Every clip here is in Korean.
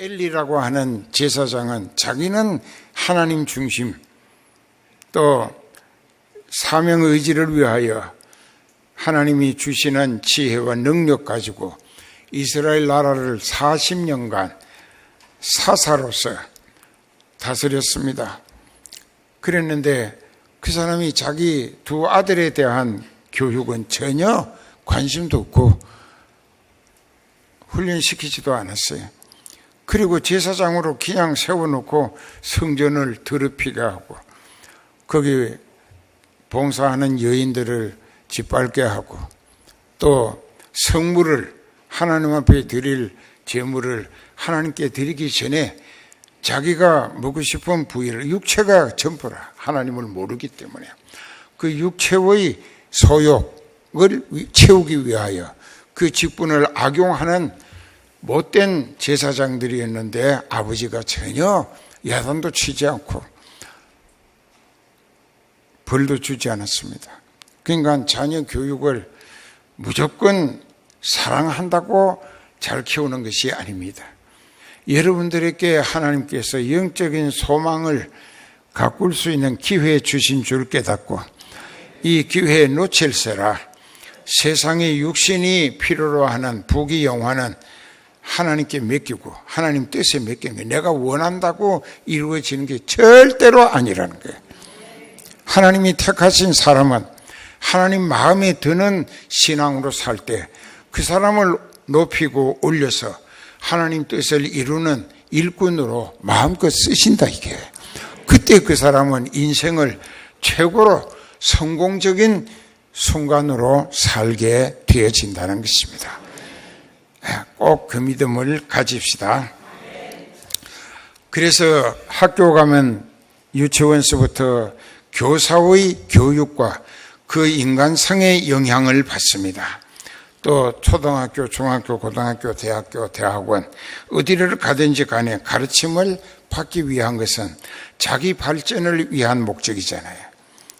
엘리라고 하는 제사장은 자기는 하나님 중심, 또 사명 의지를 위하여 하나님이 주시는 지혜와 능력 가지고 이스라엘 나라를 40년간 사사로서 다스렸습니다. 그랬는데 그 사람이 자기 두 아들에 대한 교육은 전혀 관심도 없고 훈련시키지도 않았어요. 그리고 제사장으로 그냥 세워놓고 성전을 더럽히게 하고 거기 봉사하는 여인들을 짓밟게 하고 또 성물을 하나님 앞에 드릴 제물을 하나님께 드리기 전에 자기가 먹고 싶은 부위를, 육체가 전부라 하나님을 모르기 때문에 그 육체의 소욕을 채우기 위하여 그 직분을 악용하는 못된 제사장들이었는데 아버지가 전혀 야단도 치지 않고 벌도 주지 않았습니다. 그러니까 자녀 교육을 무조건 사랑한다고 잘 키우는 것이 아닙니다. 여러분들에게 하나님께서 영적인 소망을 가꿀 수 있는 기회 주신 줄 깨닫고 이 기회에 놓칠세라. 세상의 육신이 필요로 하는 부귀영화는 하나님께 맡기고 하나님 뜻에 맡기는 게 내가 원한다고 이루어지는 게 절대로 아니라는 거예요. 하나님이 택하신 사람은 하나님 마음에 드는 신앙으로 살 때 그 사람을 높이고 올려서 하나님 뜻을 이루는 일꾼으로 마음껏 쓰신다 이게. 그때 그 사람은 인생을 최고로 성공적인 순간으로 살게 되어진다는 것입니다. 꼭 그 믿음을 가집시다. 그래서 학교 가면 유치원서부터 교사의 교육과 그 인간성의 영향을 받습니다. 또 초등학교, 중학교, 고등학교, 대학교, 대학원 어디를 가든지 간에 가르침을 받기 위한 것은 자기 발전을 위한 목적이잖아요.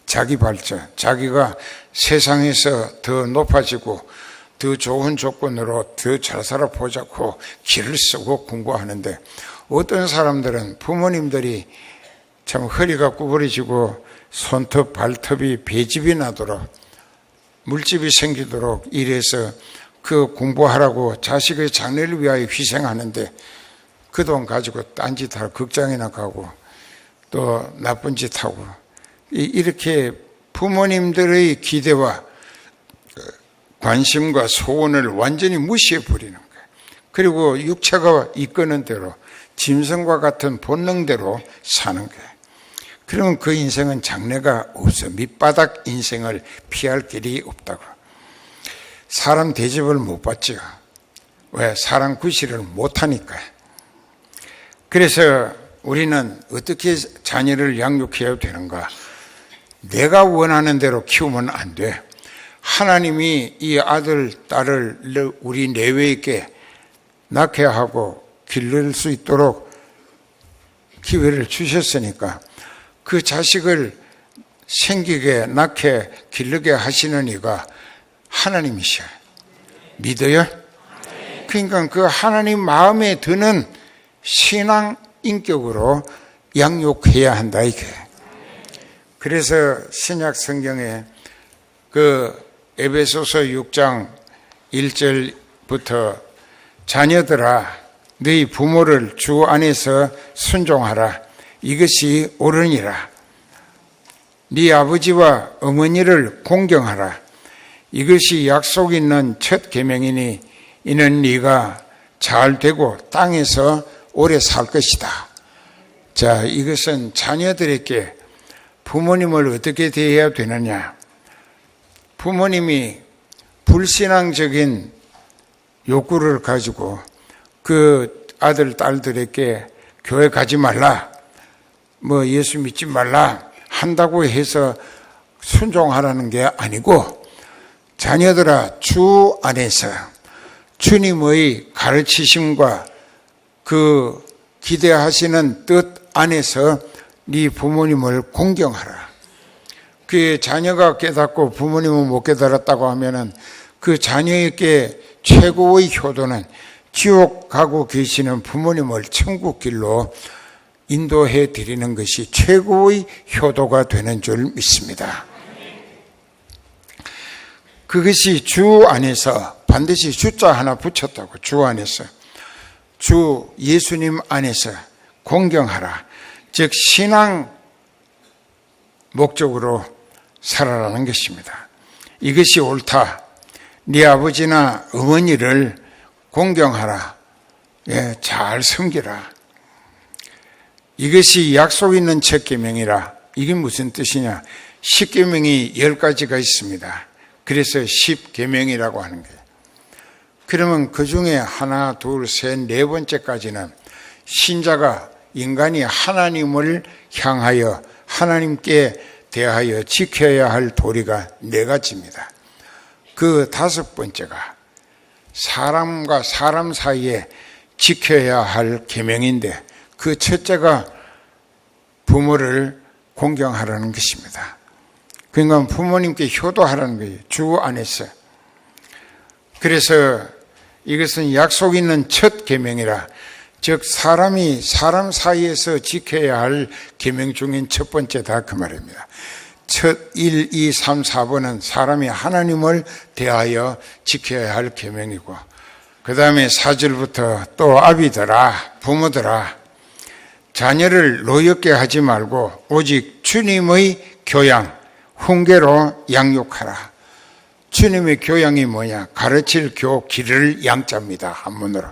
자기 발전, 자기가 세상에서 더 높아지고 더 좋은 조건으로 더 잘 살아보자고 길을 쓰고 공부하는데 어떤 사람들은 부모님들이 참 허리가 구부러지고 손톱, 발톱이 배집이 나도록 물집이 생기도록 이래서 그 공부하라고 자식의 장래를 위하여 희생하는데 그 돈 가지고 딴짓하러 극장이나 가고 또 나쁜 짓 하고 이렇게 부모님들의 기대와 관심과 소원을 완전히 무시해버리는 거예요. 그리고 육체가 이끄는 대로 짐승과 같은 본능대로 사는 거예요. 그러면 그 인생은 장래가 없어. 밑바닥 인생을 피할 길이 없다고. 사람 대접을 못 받죠. 왜? 사람 구실을 못하니까. 그래서 우리는 어떻게 자녀를 양육해야 되는가? 내가 원하는 대로 키우면 안 돼. 하나님이 이 아들, 딸을 우리 내외에 있게 낳게 하고 기를 수 있도록 기회를 주셨으니까 그 자식을 생기게 낳게 기르게 하시는 이가 하나님이셔요. 믿어요? 그러니까 그 하나님 마음에 드는 신앙 인격으로 양육해야 한다 이게. 그래서 신약 성경에 그 에베소서 6장 1절부터 자녀들아 너희 부모를 주 안에서 순종하라. 이것이 옳으니라. 네 아버지와 어머니를 공경하라. 이것이 약속 있는 첫 계명이니 이는 네가 잘 되고 땅에서 오래 살 것이다. 자, 이것은 자녀들에게 부모님을 어떻게 대해야 되느냐. 부모님이 불신앙적인 욕구를 가지고 그 아들, 딸들에게 교회 가지 말라, 뭐 예수 믿지 말라 한다고 해서 순종하라는 게 아니고 자녀들아 주 안에서 주님의 가르치심과 그 기대하시는 뜻 안에서 네 부모님을 공경하라. 그 자녀가 깨닫고 부모님은 못 깨달았다고 하면은 그 자녀에게 최고의 효도는 지옥 가고 계시는 부모님을 천국 길로 인도해 드리는 것이 최고의 효도가 되는 줄 믿습니다. 그것이 주 안에서 반드시 숫자 하나 붙였다고. 주 안에서, 주 예수님 안에서 공경하라, 즉 신앙 목적으로 살아라는 것입니다. 이것이 옳다. 네 아버지나 어머니를 공경하라. 예, 잘 섬기라. 이것이 약속 있는 첫 계명이라. 이게 무슨 뜻이냐? 10계명이 10가지가 있습니다. 그래서 10계명이라고 하는 거예요. 그러면 그 중에 하나, 둘, 셋, 네 번째까지는 신자가, 인간이 하나님을 향하여 하나님께 대하여 지켜야 할 도리가 4가지입니다. 그 5번째가 사람과 사람 사이에 지켜야 할 계명인데, 그 첫째가 부모를 공경하라는 것입니다. 그러니까 부모님께 효도하라는 거예요. 주 안에서. 그래서 이것은 약속 있는 첫 계명이라, 즉 사람이 사람 사이에서 지켜야 할 계명 중인 첫 번째다, 그 말입니다. 첫 1, 2, 3, 4번은 사람이 하나님을 대하여 지켜야 할 계명이고, 그 다음에 4절부터 또 아비들아, 부모들아, 자녀를 노엽게 하지 말고 오직 주님의 교양, 훈계로 양육하라. 주님의 교양이 뭐냐? 가르칠 길을 양자입니다. 한문으로.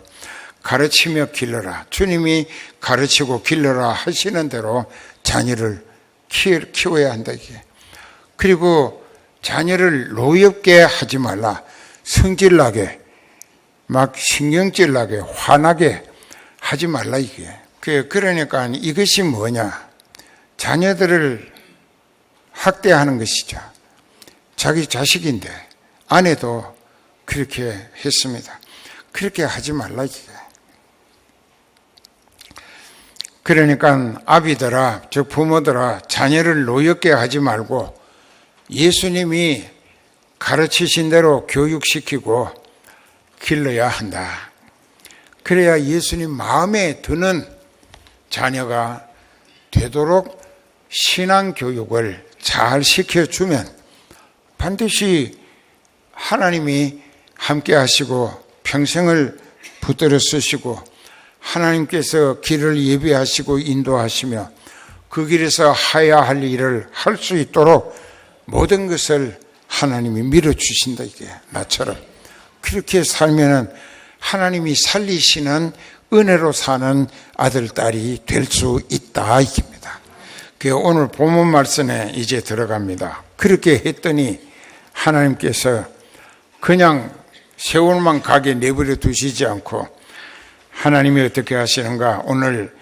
가르치며 길러라. 주님이 가르치고 길러라 하시는 대로 자녀를 키워야 한다, 이게. 그리고 자녀를 노엽게 하지 말라. 성질나게, 막 신경질 나게, 화나게 하지 말라, 이게. 그러니까 이것이 뭐냐? 자녀들을 학대하는 것이죠. 자기 자식인데 아내도 그렇게 했습니다. 그렇게 하지 말라, 이게. 그러니까 아비들아, 즉 부모들아, 자녀를 노엽게 하지 말고 예수님이 가르치신 대로 교육시키고 길러야 한다. 그래야 예수님 마음에 드는 자녀가 되도록 신앙교육을 잘 시켜주면 반드시 하나님이 함께 하시고 평생을 붙들어 쓰시고 하나님께서 길을 예비하시고 인도하시며 그 길에서 해야 할 일을 할 수 있도록 모든 것을 하나님이 밀어주신다, 이게. 나처럼 그렇게 살면은 하나님이 살리시는 은혜로 사는 아들, 딸이 될 수 있다, 이깁니다. 오늘 본문 말씀에 이제 들어갑니다. 그렇게 했더니 하나님께서 그냥 세월만 가게 내버려 두시지 않고 하나님이 어떻게 하시는가? 오늘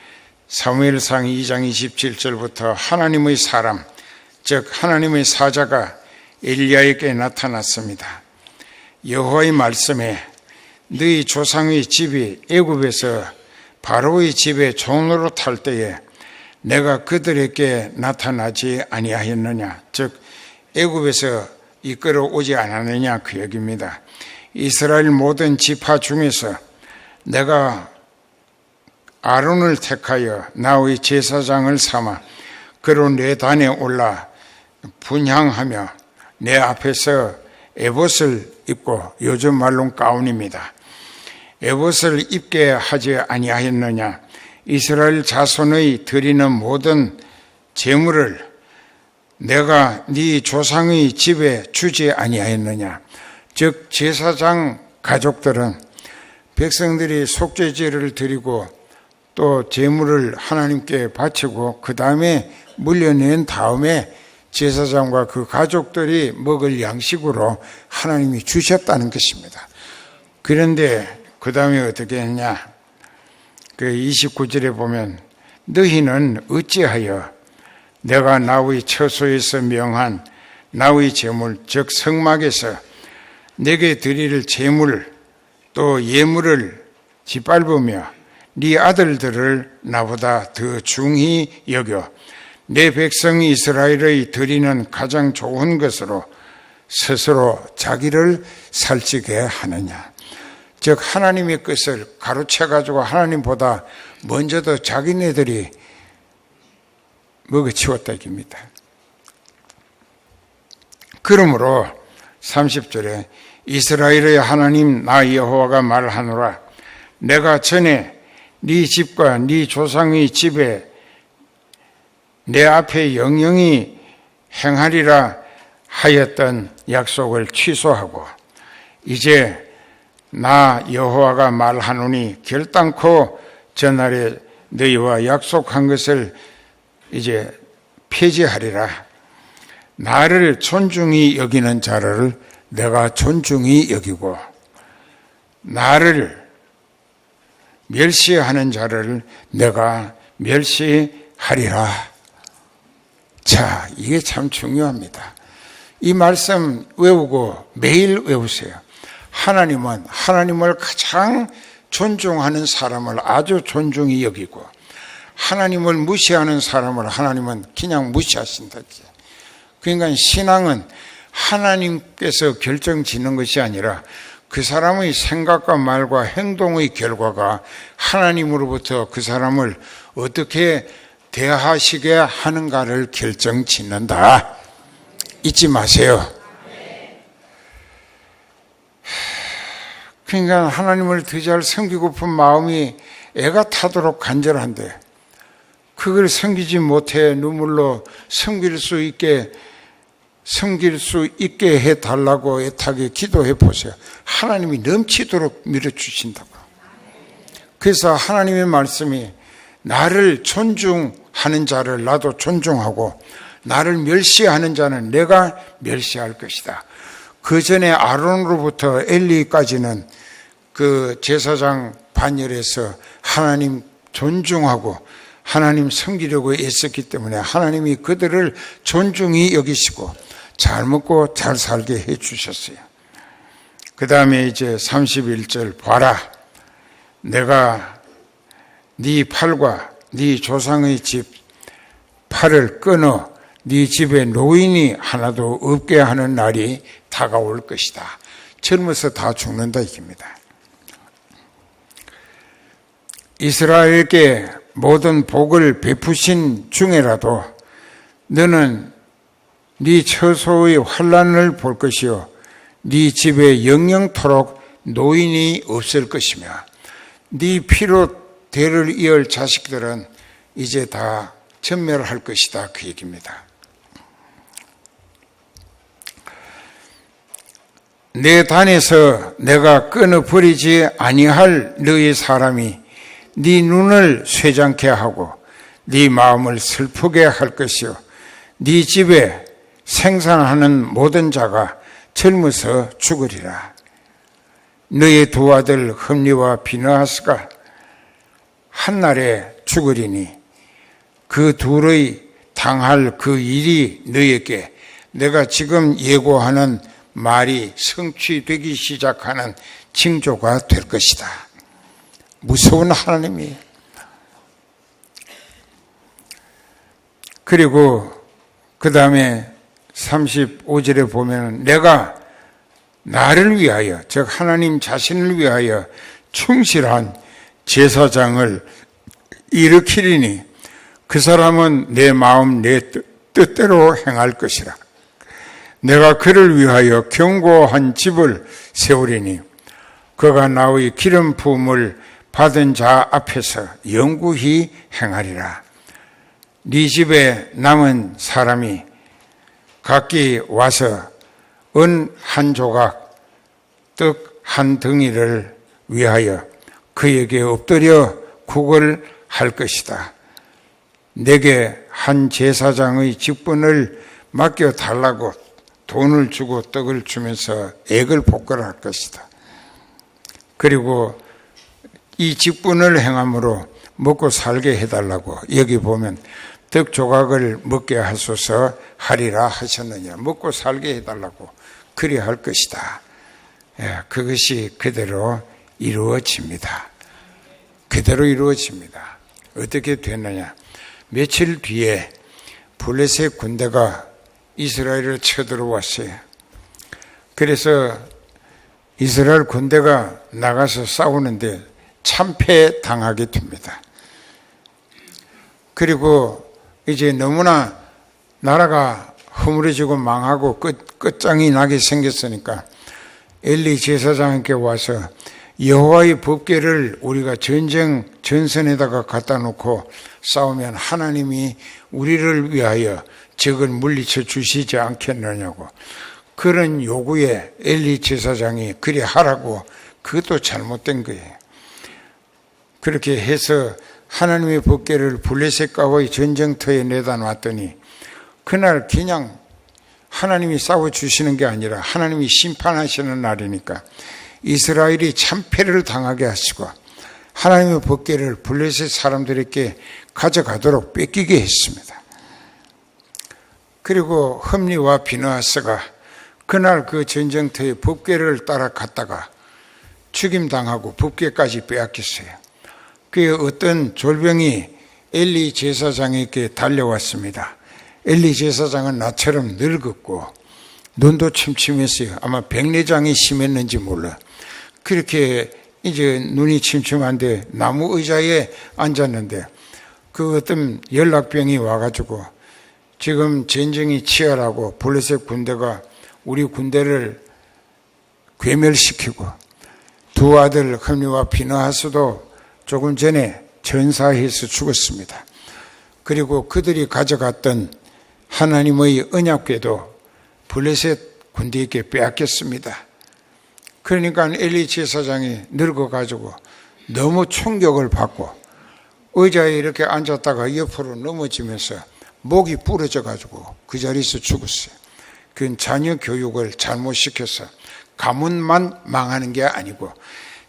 사무엘상 2장 27절부터 하나님의 사람, 즉 하나님의 사자가 엘리야에게 나타났습니다. 여호와의 말씀에 너희 조상의 집이 애굽에서 바로의 집에 종으로 탈 때에 내가 그들에게 나타나지 아니하였느냐? 즉 애굽에서 이끌어 오지 않았느냐, 그 얘기입니다. 이스라엘 모든 지파 중에서 내가 아론을 택하여 나의 제사장을 삼아 그로 내 단에 올라 분향하며 내 앞에서 에봇을 입고, 요즘 말로는 가운입니다. 에봇을 입게 하지 아니하였느냐? 이스라엘 자손의 드리는 모든 제물을 내가 네 조상의 집에 주지 아니하였느냐? 즉 제사장 가족들은 백성들이 속죄제를 드리고 또 제물을 하나님께 바치고 그 다음에 물려낸 다음에 제사장과 그 가족들이 먹을 양식으로 하나님이 주셨다는 것입니다. 그런데 그 다음에 어떻게 했냐? 그 29절에 보면 너희는 어찌하여 내가 나의 처소에서 명한 나의 제물, 즉 성막에서 내게 드릴 제물 또 예물을 짓밟으며 네 아들들을 나보다 더 중히 여겨 내 백성 이스라엘의 드리는 가장 좋은 것으로 스스로 자기를 살찌게 하느냐? 즉 하나님의 것을 가로채가지고 하나님보다 먼저도 자기네들이 먹어치웠다 이깁니다. 그러므로 30절에 이스라엘의 하나님 나 여호와가 말하노라. 내가 전에 네 집과 네 조상의 집에 내 앞에 영영이 행하리라 하였던 약속을 취소하고 이제 나 여호와가 말하노니 결단코 전날에 너희와 약속한 것을 이제 폐지하리라. 나를 존중히 여기는 자를 내가 존중히 여기고 나를 멸시하는 자를 내가 멸시하리라. 자, 이게 참 중요합니다. 이 말씀 외우고 매일 외우세요. 하나님은 하나님을 가장 존중하는 사람을 아주 존중히 여기고 하나님을 무시하는 사람을 하나님은 그냥 무시하신다. 그러니까 신앙은 하나님께서 결정짓는 것이 아니라 그 사람의 생각과 말과 행동의 결과가 하나님으로부터 그 사람을 어떻게 대하시게 하는가를 결정짓는다. 잊지 마세요. 그러니까 하나님을 더 잘 섬기고픈 마음이 애가 타도록 간절한데 그걸 섬기지 못해 눈물로 섬길 수 있게 해달라고 애타게 기도해 보세요. 하나님이 넘치도록 밀어주신다고. 그래서 하나님의 말씀이 나를 존중하는 자를 나도 존중하고 나를 멸시하는 자는 내가 멸시할 것이다. 그 전에 아론으로부터 엘리까지는 그 제사장 반열에서 하나님 존중하고 하나님 섬기려고 애썼기 때문에 하나님이 그들을 존중히 여기시고 잘 먹고 잘 살게 해 주셨어요. 그 다음에 이제 31절 봐라. 내가 네 팔과 네 조상의 집 팔을 끊어 네 집에 노인이 하나도 없게 하는 날이 다가올 것이다. 젊어서 다 죽는다 이깁니다. 이스라엘에게 모든 복을 베푸신 중에라도 너는 네 처소의 환난을 볼 것이요 네 집에 영영토록 노인이 없을 것이며 네 피로 대를 이을 자식들은 이제 다 전멸할 것이다 그 얘기입니다. 내 단에서 내가 끊어버리지 아니할 너의 사람이 네 눈을 쇠장케 하고 네 마음을 슬프게 할 것이요 네 집에 생산하는 모든 자가 젊어서 죽으리라. 너의 두 아들 흠리와 비느하스가 한날에 죽으리니 그 둘의 당할 그 일이 너에게 내가 지금 예고하는 말이 성취되기 시작하는 징조가 될 것이다. 무서운 하나님이에요. 그리고 그 다음에 35절에 보면 내가 나를 위하여 즉 하나님 자신을 위하여 충실한 제사장을 일으키리니 그 사람은 내 마음 내 뜻대로 행할 것이라. 내가 그를 위하여 견고한 집을 세우리니 그가 나의 기름 부음을 받은 자 앞에서 영구히 행하리라. 네 집에 남은 사람이 각기 와서 은 한 조각, 떡 한 덩이를 위하여 그에게 엎드려 구걸 할 것이다. 내게 한 제사장의 직분을 맡겨달라고 돈을 주고 떡을 주면서 액을 복걸할 것이다. 그리고 이 직분을 행함으로 먹고 살게 해달라고 여기 보면 떡 조각을 먹게 하소서 하리라 하셨느냐. 먹고 살게 해달라고 그리 할 것이다. 그것이 그대로 이루어집니다. 그대로 이루어집니다. 어떻게 됐느냐. 며칠 뒤에 블레셋 군대가 이스라엘을 쳐들어왔어요. 그래서 이스라엘 군대가 나가서 싸우는데 참패당하게 됩니다. 그리고 이제 너무나 나라가 허물어지고 망하고 끝장이 나게 생겼으니까 엘리 제사장께 와서 여호와의 법궤를 우리가 전선에다가 갖다 놓고 싸우면 하나님이 우리를 위하여 적을 물리쳐 주시지 않겠느냐고, 그런 요구에 엘리 제사장이 그리 하라고, 그것도 잘못된 거예요. 그렇게 해서 하나님의 법궤를 블레셋과의 전쟁터에 내다 놨더니 그날 그냥 하나님이 싸워주시는 게 아니라 하나님이 심판하시는 날이니까 이스라엘이 참패를 당하게 하시고 하나님의 법궤를 블레셋 사람들에게 가져가도록 뺏기게 했습니다. 그리고 흠리와 비느하스가 그날 그 전쟁터에 법궤를 따라갔다가 죽임당하고 법궤까지 빼앗겼어요. 그 어떤 졸병이 엘리 제사장에게 달려왔습니다. 엘리 제사장은 나처럼 늙었고 눈도 침침했어요. 아마 백내장이 심했는지 몰라. 그렇게 이제 눈이 침침한데 나무 의자에 앉았는데 그 어떤 연락병이 와가지고 지금 전쟁이 치열하고 블레셋 군대가 우리 군대를 괴멸시키고 두 아들 흠리와 비느하스도 조금 전에 전사해서 죽었습니다. 그리고 그들이 가져갔던 하나님의 언약궤도 블레셋 군대에게 빼앗겼습니다. 그러니까 엘리 제사장이 늙어가지고 너무 충격을 받고 의자에 이렇게 앉았다가 옆으로 넘어지면서 목이 부러져가지고 그 자리에서 죽었어요. 그건 자녀 교육을 잘못시켜서 가문만 망하는 게 아니고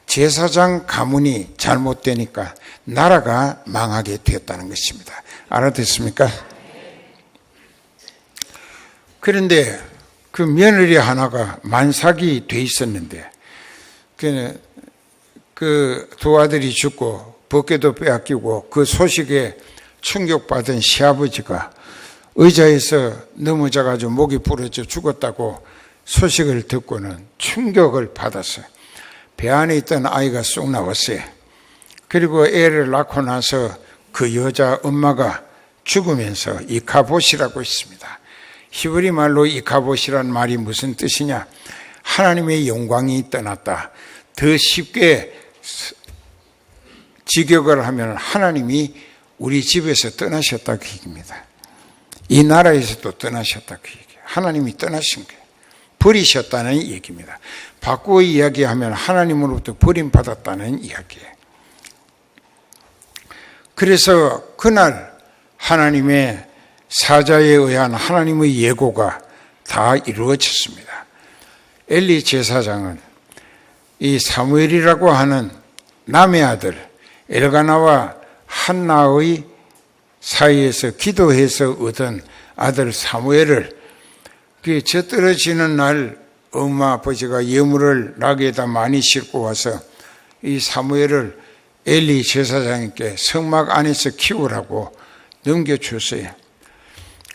제사장 가문이 잘못되니까 나라가 망하게 되었다는 것입니다. 알아듣습니까? 그런데 그 며느리 하나가 만삭이 돼 있었는데 그 두 아들이 죽고 법궤도 빼앗기고 그 소식에 충격받은 시아버지가 의자에서 넘어져가지고 목이 부러져 죽었다고 소식을 듣고는 충격을 받았어요. 배 안에 있던 아이가 쑥 나왔어요. 그리고 애를 낳고 나서 그 여자 엄마가 죽으면서 이카봇이라고 있습니다. 히브리 말로 이카봇이란 말이 무슨 뜻이냐? 하나님의 영광이 떠났다. 더 쉽게 직역을 하면 하나님이 우리 집에서 떠나셨다 그 얘기입니다. 이 나라에서도 떠나셨다 그 얘기예요. 하나님이 떠나신 거예요. 버리셨다는 얘기입니다. 바꾸어 이야기하면 하나님으로부터 버림받았다는 이야기예요. 그래서 그날 하나님의 사자에 의한 하나님의 예고가 다 이루어졌습니다. 엘리 제사장은 이 사무엘이라고 하는 남의 아들 엘가나와 한나의 사이에서 기도해서 얻은 아들 사무엘을 그 젖떨어지는 날 엄마 아버지가 예물을 나귀에다 많이 싣고 와서 이 사무엘을 엘리 제사장에게 성막 안에서 키우라고 넘겨줬어요.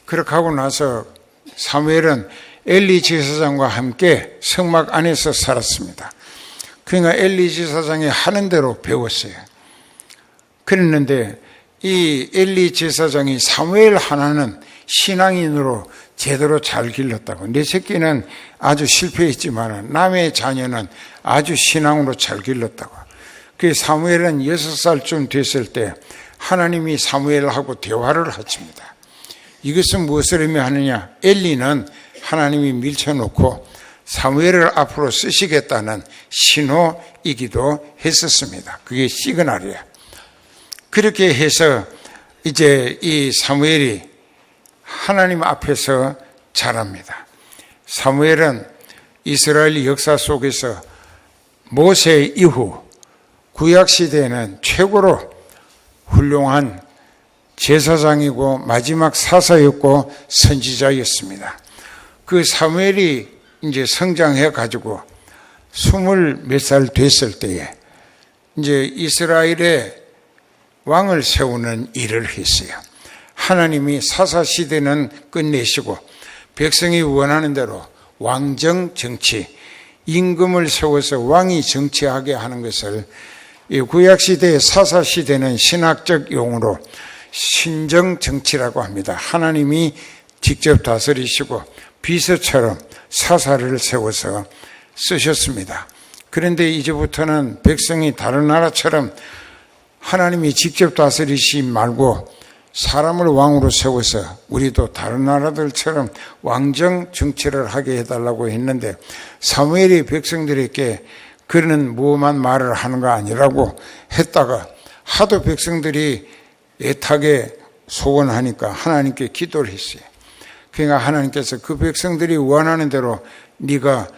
그렇게 하고 나서 사무엘은 엘리 제사장과 함께 성막 안에서 살았습니다. 그러니까 엘리 제사장이 하는 대로 배웠어요. 그랬는데 이 엘리 제사장이 사무엘 하나는 신앙인으로 제대로 잘 길렀다고. 내 새끼는 아주 실패했지만 남의 자녀는 아주 신앙으로 잘 길렀다고. 그 사무엘은 6살쯤 됐을 때 하나님이 사무엘하고 대화를 하십니다. 이것은 무엇을 의미하느냐? 엘리는 하나님이 밀쳐놓고 사무엘을 앞으로 쓰시겠다는 신호이기도 했었습니다. 그게 시그널이에요. 그렇게 해서 이제 이 사무엘이 하나님 앞에서 자랍니다. 사무엘은 이스라엘 역사 속에서 모세 이후 구약시대에는 최고로 훌륭한 제사장이고 마지막 사사였고 선지자였습니다. 그 사무엘이 이제 성장해 가지고 20몇 살 됐을 때에 이제 이스라엘의 왕을 세우는 일을 했어요. 하나님이 사사시대는 끝내시고 백성이 원하는 대로 왕정 정치, 임금을 세워서 왕이 정치하게 하는 것을 이 구약시대의 사사시대는 신학적 용어로 신정정치라고 합니다. 하나님이 직접 다스리시고 비서처럼 사사를 세워서 쓰셨습니다. 그런데 이제부터는 백성이 다른 나라처럼 하나님이 직접 다스리시 말고 사람을 왕으로 세워서 우리도 다른 나라들처럼 왕정 정치를 하게 해달라고 했는데 사무엘이 백성들에게 그는 무엄한 말을 하는 거 아니라고 했다가 하도 백성들이 애타게 소원하니까 하나님께 기도를 했어요. 그러니까 하나님께서 그 백성들이 원하는 대로 네가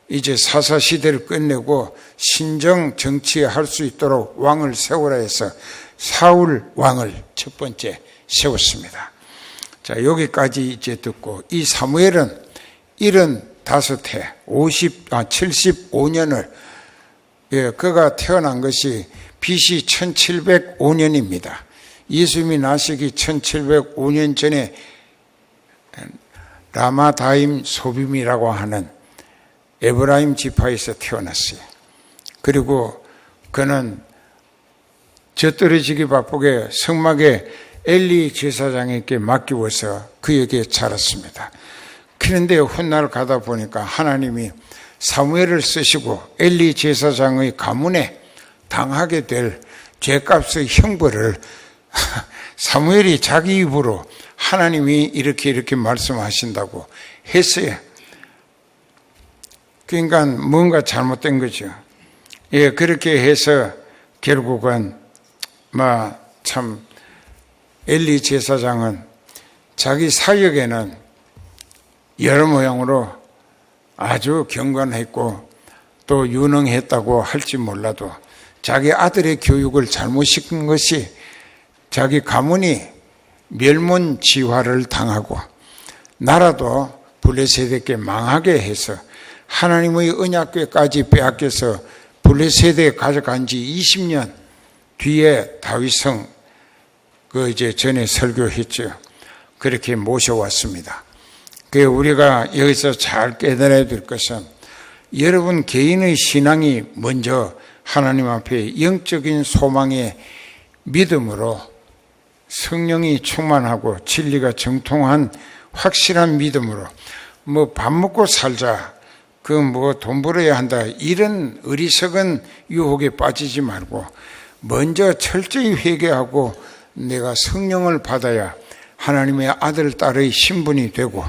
이제 사사시대를 끝내고 신정 정치할 수 있도록 왕을 세우라 해서 사울 왕을 첫 번째 세웠습니다. 자, 여기까지 이제 듣고 이 사무엘은 75해 75년을 그가 태어난 것이 BC 1705년입니다. 예수님이 나시기 1705년 전에 라마다임 소빔이라고 하는 에브라임 지파에서 태어났어요. 그리고 그는 젖떨어지기 바쁘게 성막에 엘리 제사장에게 맡기워서 그에게 자랐습니다. 그런데 훗날 가다 보니까 하나님이 사무엘을 쓰시고 엘리 제사장의 가문에 당하게 될 죄값의 형벌을 사무엘이 자기 입으로 하나님이 이렇게 말씀하신다고 했어요. 그러니까 뭔가 잘못된 거죠. 예, 그렇게 해서 결국은 참 엘리 제사장은 자기 사역에는 여러 모양으로 아주 경건했고 또 유능했다고 할지 몰라도 자기 아들의 교육을 잘못 시킨 것이 자기 가문이 멸문지화를 당하고 나라도 블레셋에게 망하게 해서 하나님의 언약궤까지 빼앗겨서 블레셋에 가져간 지 20년 뒤에 다윗성 이제 전에 설교했죠. 그렇게 모셔왔습니다. 그 우리가 여기서 잘 깨달아야 될 것은 여러분 개인의 신앙이 먼저 하나님 앞에 영적인 소망의 믿음으로 성령이 충만하고 진리가 정통한 확실한 믿음으로 밥 먹고 살자, 돈 벌어야 한다, 이런 어리석은 유혹에 빠지지 말고 먼저 철저히 회개하고 내가 성령을 받아야 하나님의 아들, 딸의 신분이 되고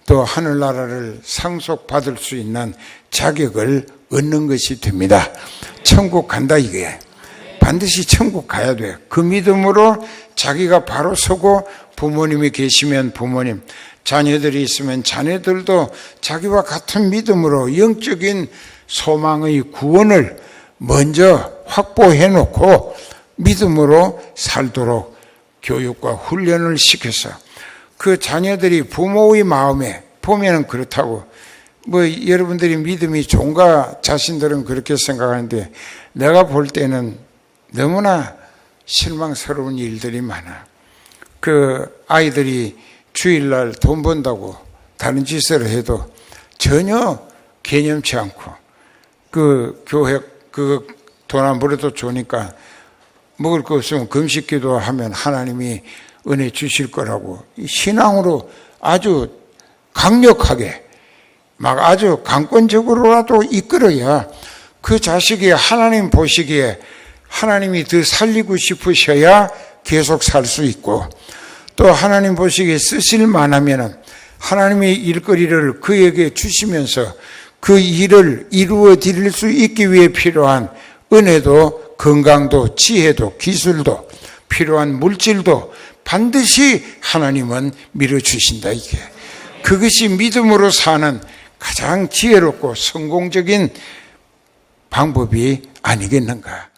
또 하늘나라를 상속받을 수 있는 자격을 얻는 것이 됩니다. 천국 간다 이게. 반드시 천국 가야 돼. 그 믿음으로 자기가 바로 서고 부모님이 계시면 부모님, 자녀들이 있으면 자녀들도 자기와 같은 믿음으로 영적인 소망의 구원을 먼저 확보해 놓고 믿음으로 살도록 교육과 훈련을 시켜서 그 자녀들이 부모의 마음에 보면은 그렇다고 여러분들이 믿음이 좋은가 자신들은 그렇게 생각하는데 내가 볼 때는 너무나 실망스러운 일들이 많아. 그 아이들이 주일날 돈 번다고 다른 짓을 해도 전혀 개념치 않고 그 교회 돈 안 벌어도 좋으니까 먹을 거 없으면 금식기도 하면 하나님이 은혜 주실 거라고 신앙으로 아주 강력하게 아주 강권적으로라도 이끌어야 그 자식이 하나님 보시기에 하나님이 더 살리고 싶으셔야 계속 살 수 있고 또 하나님 보시기에 쓰실만 하면 하나님의 일거리를 그에게 주시면서 그 일을 이루어 드릴 수 있기 위해 필요한 은혜도 건강도 지혜도 기술도 필요한 물질도 반드시 하나님은 밀어주신다 이게. 그것이 믿음으로 사는 가장 지혜롭고 성공적인 방법이 아니겠는가.